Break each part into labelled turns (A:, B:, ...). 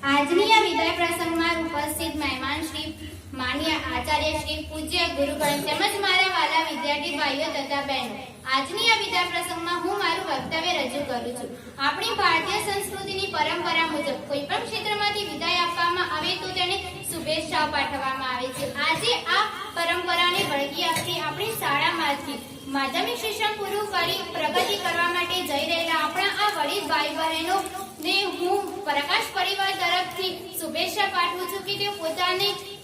A: આજની આ વિદાય પ્રસંગમાં ઉપસ્થિત મહેમાન શ્રી માન્ય આચાર્ય શ્રી પૂજ્ય ગુરુગણ તેમજ મારા વાલા વિદ્યાર્થી ભાઈઓ તથા બહેનો, આજની આ વિદાય પ્રસંગમાં હું મારું વક્તવ્ય રજૂ કરું છું. આપણી ભારતીય સંસ્કૃતિની પરંપરા મુજબ કોઈ પણ ક્ષેત્રમાંથી વિદાય આપવામાં આવે તો તેને શુભેચ્છાઓ પાઠવવામાં આવે છે. આજે આ પરંપરાને વળગી આપતી આપણી શાળામાંથી માધ્યમિક શિક્ષણ પૂરું કરી પ્રગતિ કરવા માટે જઈ રહેલા આપણા આ વડીલ ભાઈ બહેનો ને હું પ્રકાશ પરિવાર તરફથી શુભેચ્છા પાઠવું છું કે તેઓ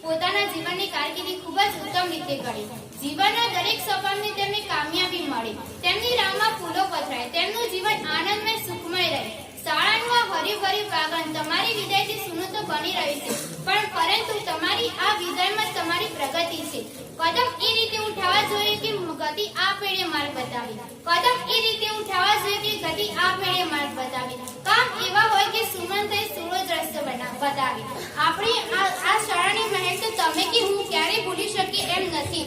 A: પોતાના જીવનની કારકિર્દી ખૂબ જ ઉત્તમ રીતે કરે, જીવનના દરેક સોપાનને તેમને કામયાબી મળે, તેમની રાહમાં ફૂલો પથરાય, તેમનું જીવન આનંદમય સુખમય રહે. શાળાનું આ હર્યુભર્યું પ્રાંગણ તમારી વિદાયથી સૂનું તો બની રહ્યું છે, પરંતુ તમારી આ વિદાયમાં તમારી પ્રગતિ છે. કદમ એ રીતે ઉઠાવવા જોઈએ કે ગતિ આ પેઢે માર્ગ બતાવી, કદમ એ રીતે ઉઠાવવા જોઈએ કે ગતિ આ પેઢે માર્ગ બતાવી, કામ એવા હોય કે સુમંતે સૂરજ રસ્તો બતાવી. આપણી આ શાળાની મહેક તો તમે કે હું ક્યારે ભૂલી શકીએ એમ નથી.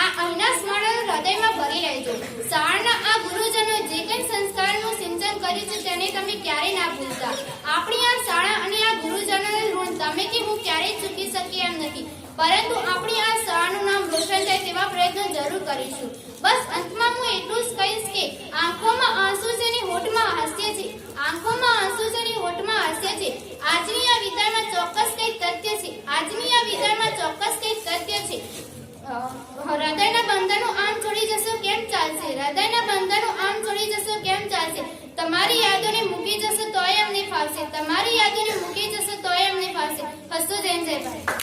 A: આ અહીંના સ્મરણ હૃદયમાં ભરી રહેજો. શાળાના આ ગુરુજનો જે કંઈ સંસ્કારનું સિંચન કર્યું છે તેને તમે ક્યારે ના ભૂલતા. આપણી આ શાળા અને આ ગુરુજનોનું ઋણ તમે કે હું ક્યારેય ચૂકી શકીએ એમ નથી, પરંતુ આપણી આ શાળાનું નામ રોશન થાય તેવા પ્રયત્નો જરૂર કરીશું. બસ અંતમાં હું એટલું જ કહીશ કે આંખોમાં આંસુ છે ને હોઠમાં હાસ્ય છે, આંખોમાં આંસુ છે ને હોઠમાં હાસ્ય છે. આજની આ વિદાયમાં ચોક્કસ કંઈક તથ્ય છે, આજની આ વિદાયમાં ચોક્કસ કંઈક તથ્ય છે. હૃદયના બંધનો આમ છોડી જશો કેમ ચાલશે, હૃદયના બંધનો આમ છોડી જશો કેમ ચાલશે. તમારી યાદોને મૂકી જશો તોય અમને ફાવશે, તમારી યાદોને મૂકી જશો તોય અમને ફાવશે. હસો જૈન જય ભારત.